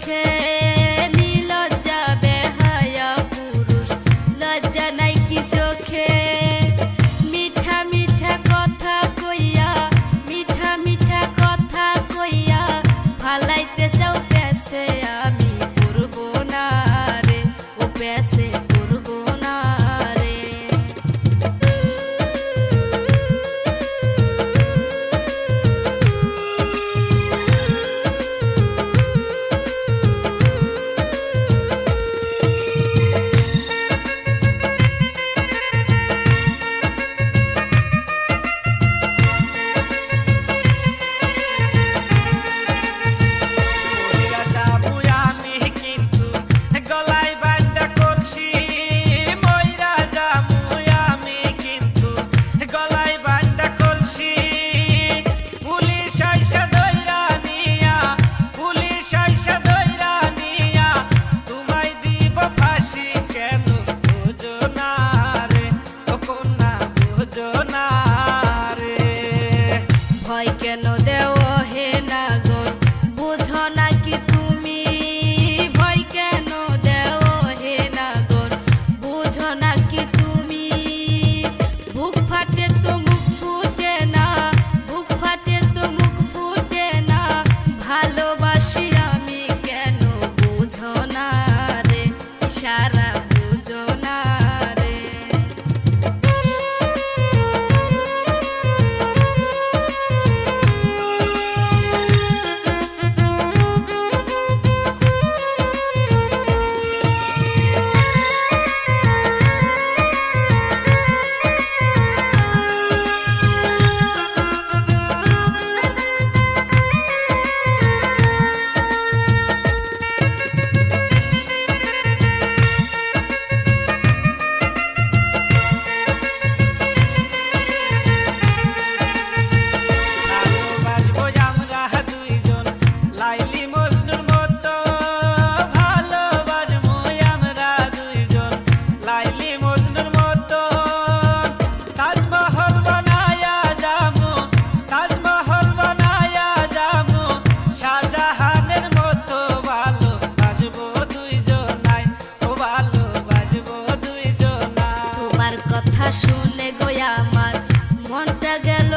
চোখে নির্লজ্জা বেহায়া পুরুষ, লজ্জা নাই কি চোখে? মিঠা মিঠা কথা কইয়া, মিঠা মিঠা কথা কইয়া ফালাইতে চাও পেছে, আমি করব না রে ও পেছে করব না রে। ভয় কেন দেও হে নাগর, বুঝো না কি তুমি? ভয় কেন দেও হে নাগর, বুঝো না কি তুমি? বুক ফাটে তো মুখ ফুটে না, বুক ফাটে তো মুখ ফুটে না, ভালোবাসি আমি কেন বুঝো না রে, সারা বুঝো না রে। কথা শুনে গো আমার মনটা গেল।